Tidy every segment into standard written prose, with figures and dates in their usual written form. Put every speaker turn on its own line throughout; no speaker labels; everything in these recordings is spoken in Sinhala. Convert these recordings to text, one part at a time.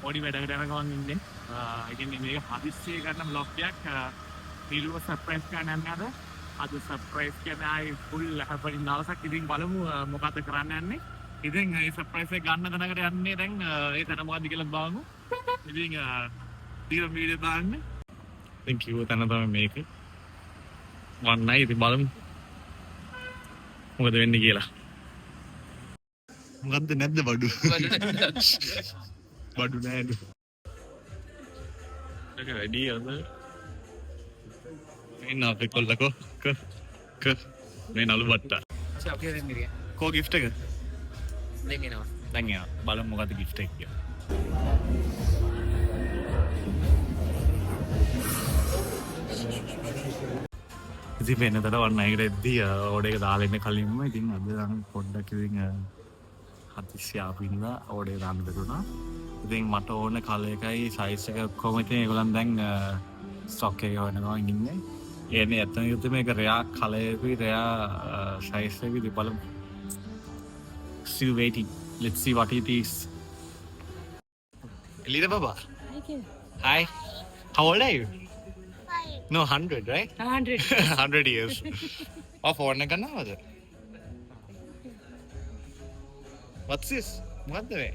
පොඩි වැඩකට යනකම් ඉන්නේ. ඉතින් මේක හදිස්සියේ ගන්න බ්ලොග් එකක්. පිළුව සර්ප්‍රයිස් ගන්න යන්නේ අද. අද සර්ප්‍රයිස් කියන්නේ ආයි ෆුල් හැපනින් දවසක්. ඉතින් බලමු මොකද කරන්න යන්නේ. ඉතින් මේ සර්ප්‍රයිස් එක ගන්න තැනකට යන්නේ දැන් ඒ තැන මොකද්ද කියලා බලමු. ඉතින් ඊළඟ වීඩියෝ දාන්න. ඉතින් කිව්ව තැන තමයි මේක. වන්නයි ඉතින් බලමු. මොකද වෙන්නේ කියලා. මොකද්ද නැද්ද බඩු? බඩු නෑද? ඒක වැඩි අද. එන්න අපේ කොල්ලකෝ මේ නළු බට්ටා.
අපි දෙන්නේ
කෝ gift එක?
දැන් එනවා.
දැන් එනවා. බලමු මොකද්ද gift එක කියලා. ඉතින් වෙනදට වන්නයකට එද්දී ඕඩර් එක දාලා ඉන්න කලින්ම ඉතින් අද නම් පොඩ්ඩක් ඉතින් හදිස්සි ආපින්දා ඕඩර් එක දාන්න දුන්නා. ඉතින් මට ඕන කලර් එකයි සයිස් එක ඔක්කොම ඉතින් ඒගොල්ලන් දැන් ස්ටොක් එක හොයනවා ඉන්නේ. එන්නේ ඇත්තම යුද්ධ මේක රෙයා කලර් එකයි රෙයා සයිස් එක ඉතින් බලමු. Still waiting. Let's see what it is. Elida Baba. Hi. How old are you? No, 100, right?
100.
100 years. Oh, phone එක ගන්නවද? What's this? මොකද්ද මේ?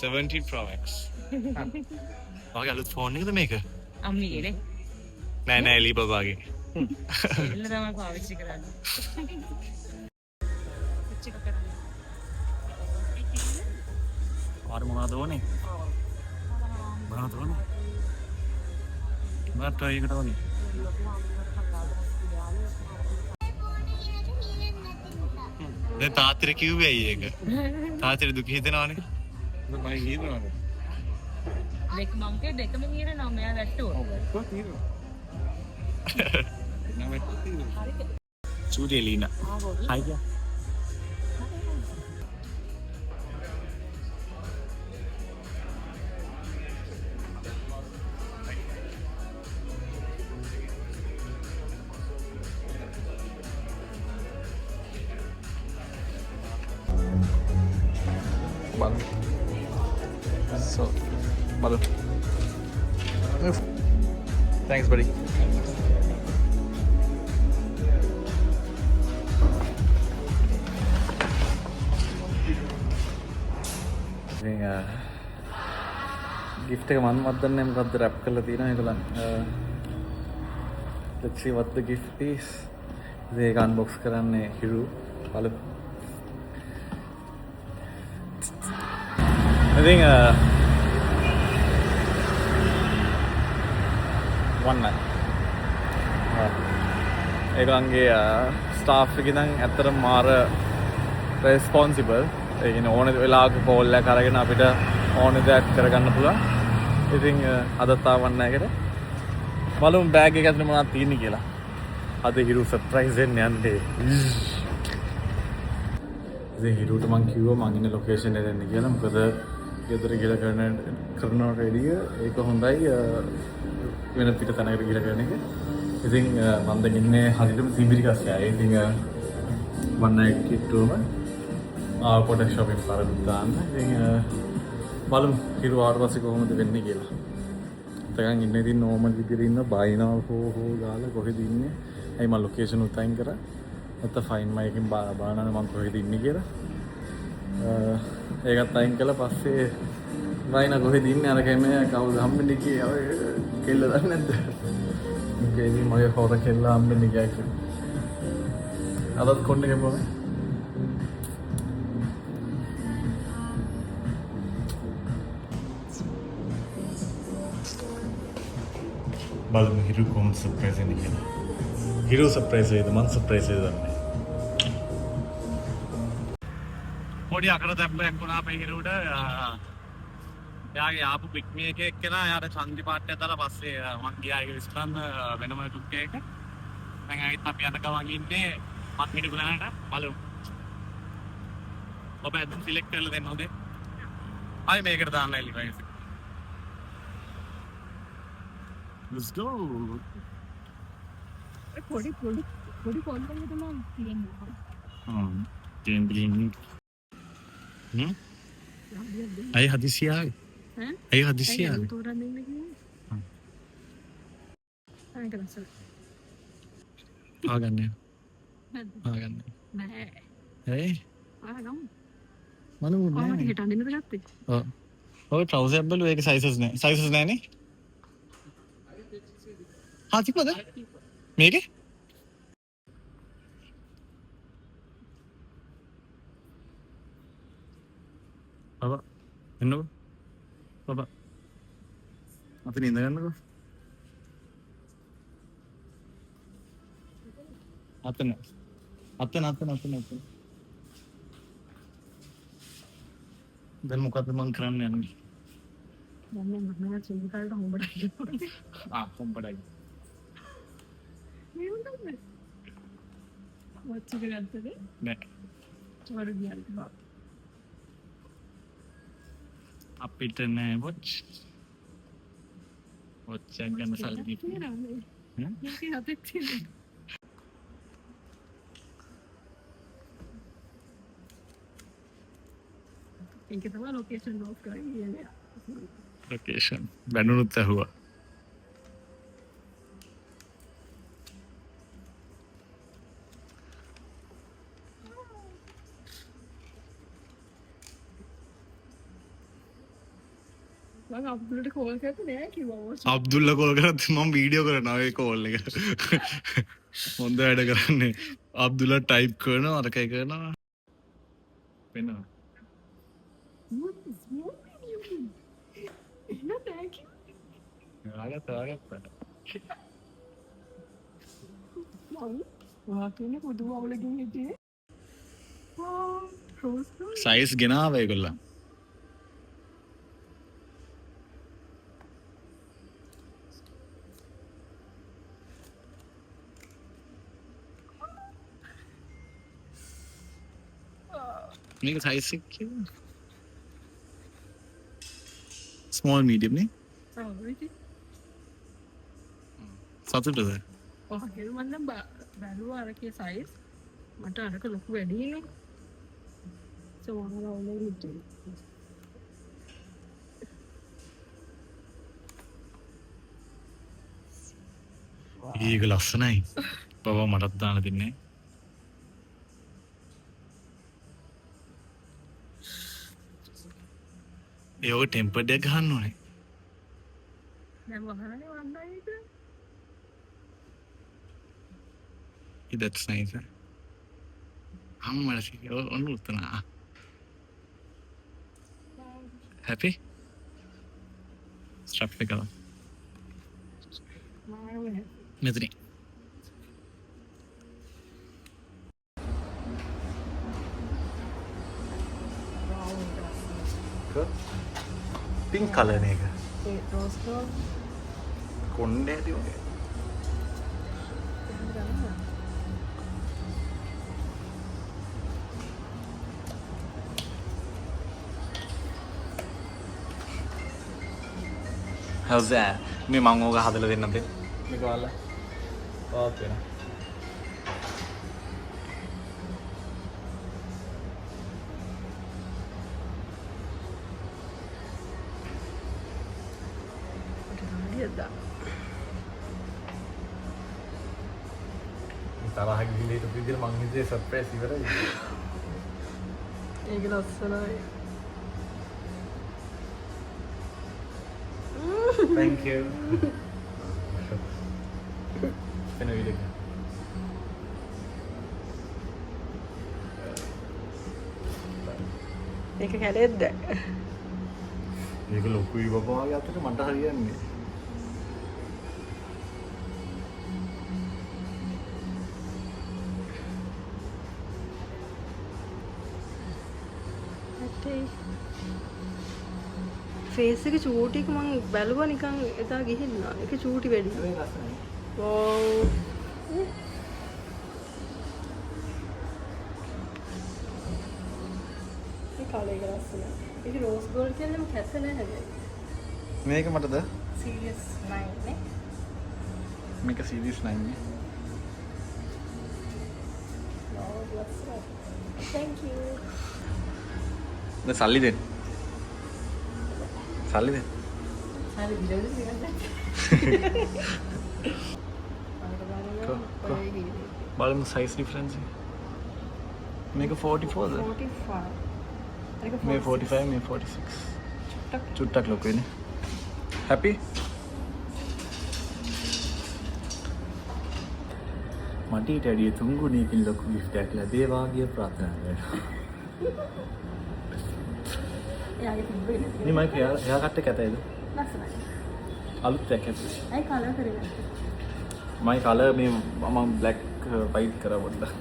17 Pro Max. ඔයාගේ අලුත් ෆෝන් එකද මේක?
අම්මිගේ
නෑ නෑ එලි බබාගේ.
එල්ල තමයි පාවිච්චි කරන්නේ.
ආර මොනවද ඕනේ? මොනවද ඕනේ? මට ඒකට ඕනේ. දැන් තාත්තට කිව්වේ ඇයි ඒක? තාත්තට දුක හිතෙනවනේ. මම හිතනවානේ.
දෙක මංකේ දෙකම කියනවා මෙයා වැට්ටුවා.
ඔව් තියෙනවා. නම තියෙනවා. චූටි එලිනා. හයියා. Balu. So, Balu. Move. Thanks, buddy. ඉතින් gift එක මම මතන්නේ මොකද්ද රැප් කරලා තියෙනවා ඒගොල්ලන්. Let's see what the gift is. ඒක unbox කරන්නේ හිරු. බලමු. ඉතින් වන්නයි. ඒගොල්ලන්ගේ ස්ටාෆ් එක ඉතින් ඇත්තටම මාර රෙස්පොන්සිබල්. ඒ කියන්නේ ඕන වෙලාවක කෝල් එකක් අරගෙන අපිට ඕන දෙයක් කරගන්න පුළුවන්. ඉතින් අදත් ආවන්න එකට බලමු බෑග් එක ඇතුලේ මොනවද තියෙන්නේ කියලා. අද හිරු සර්ප්‍රයිස් දෙන්න යන්නේ. ඉතින් හිරුට මං කිව්වා මං ඉන්න ලොකේෂන් එක දෙන්න කියලා. මොකද ගෙදර ගිහලා කරනවට වැඩිය ඒක හොඳයි වෙන පිට තැනකට ගිහලා කරන එක. ඉතින් මම දැන් ඉන්නේ හරියටම තිබිරිගස්සයි. ඉතින් වන්නයි කිට්ටුවම පොඩක් ෂොපින් කරලා දාන්න. ඉතින් බලමු හිරු ආවට පස්සේ කොහොමද වෙන්නේ කියලා. දැන් ඉන්නේ ඉතින් නෝමල් විදිහට ඉන්න බයිනල් හෝ ගාලා කොහෙද ඉන්නේ? ඇයි මම ලොකේෂන් උත් අයින් කරා. නැත්නම් ෆයින් මයිකින් බලන්න මම කොහෙද ඉන්නේ කියලා. ඒකත් අයින් කළා පස්සේ වයින් කොහෙද ඉන්නේ අර කැමේ කවුද හම්බෙන්නේ කියලා කෙල්ල දන්නේ නැද්ද? ඉතින් මගේ හොර කෙල්ල හම්බෙන්නේ කියලා. අදත් කොන්න ගෙමුවා. බලමු හිරු කොහොමද සර්ප්‍රයිස් වෙන්නේ කියලා. හිරු සර්ප්‍රයිස් වේද මං සර්ප්‍රයිස් වේද දන්නේ. පොඩි අකරතැබ්බයක් වුණා අපේ හිරුට. එයාගේ ආපු පික්මි එකේ එක්කෙනා එයාට චන්දි පාට්ටය දාලා පස්සේ මං ගියා ඒක විශ්කන්න වෙනම ටුක් එකක. දැන් ආයෙත් අපි යන ගමන් ඉන්නේ මත් මිඩු ගලනට බලමු. ඔබ ඇද සිලෙක්ට් කරලා දෙන්න හොඳේ. ආයෙ මේකට දාන්න එලි වයිස්. Let's go.
පොඩි පොන්ට් එක තමයි කියන්නේ.
Game. අය හදිසියාවේ.
ඈ
අය හදිසිය
ඇයි තෝරන්න දෙන්න කිව්වේ? ඒක ලස්සන.
ආගන්න
නැද්ද?
ආගන්න
නෑ.
ඇයි
ආගම්.
මන
කොහමද හිට අඳින්නද ගත්තේ?
ඔය ට්‍රවුසර් එක බැලුවා ඒක සයිසස් නෑනේ තිබ්බද මේකේ බබා එන්නකෝ බබා අපි නින්ද ගන්නකෝ අතන දැන් මොකද්ද මං කරන්න යන්නේ
දැන් මම චින්තාලට හොඹට කියනවා.
කොම්පඩයි
මේ උන්දන්නේ. වොච් එක ගත්තද?
නෑ
වරු ගියල්ද?
අපිට නෑ වොච් එකක් ගන්න සල්ලි
තියෙනවා මේ. මේකේ හතෙක් තියෙනවා. ඒක තමයි ලොකේෂන් ලොක් කරන්නේ.
ලොකේෂන් බැනුනුත් ඇහුවා
මම අප්ලෝඩ් කෝල් කරලා නෑ කිව්වා.
අබ්දුල්ල කෝල් කරත් මම වීඩියෝ කරනවා ඒ කෝල් එක හොඳ වැඩ කරන්නේ අබ්දුල්ලා ටයිප් කරනවා අරකයි කරනවා වෙනවා සයිස් ගෙනාව ඒගොල්ලන් මේක සයිස් එක කිව්වා ස්මෝල් මීඩියම් නේ සතුටද
ඔහේ මම බැලුවා අරකේ සයිස් මට අරක ලොකු වැඩිනේ සෝමලා ඔලේ හිටියේ
ඒක ලස්සනයි බබා මටත් දාන්න දෙන්නේ ඒක ටෙම්පර්ඩ් එක ගහන්න ඕනේ
දැන් වහන්නේ වන්නයිද
that's nice අම්මලා සික ඔන්න උත්තන happy strap එක ගන්න මෙතන පින්ක් කලර් එක
ඒ රෝස් ගෝල්ඩ්
කොණ්ඩේ ඇති වගේ how's that මේ මම ඕක හදලා දෙන්නද මේක වල ඔව් වෙන තරහ ගිහලා හිටපු විදිහට මං හිතේ සර්ප්‍රයිස් ඉවරයි
ඒක ලස්සනයි
thank you එන වීඩියෝ
ඒක කැලෙද්ද
මේක ලොකුයි බබා වගේ අතට මට හරියන්නේ
ෆේස් එක චූටි එක මම බැලුවා නිකන් එදා ගිහිල්ලා ඒක චූටි වැඩි ඔව් ඒ කාලේ එක ලස්සනයි ඒක රෝස් ගෝල්ඩ් කියන්නේ කැත නෑ හැබැයි
මේක මටද
සීරියස් 9 නේ
මේක සීරීස් 9 නේ
ඔව් ලස්සනයි thank you
දැන් සල්ලි දෙන්න සල්ලිද?
හරි විදිහට
බලමු size difference එක. මේක 44ද?
45
මේ 45 මේ 46 චුට්ටක් ලොකු වෙන්නේ. happy? මට ඊට වැඩිය 3 ගුණයකින් ලොකු gift එකක් ලැබේවා කිය ප්‍රාර්ථනා කරනවා.
එයාගේ තිබ්බේ නේද?
නේ මම එයා කට්ට කැතයිද?
ලස්සනයි.
අලුත් එකක් ඇතුලේ.
ඇයි කලර් කරේ නැත්තේ?
මම කලර් මේ මම black white කරා පොඩ්ඩක්.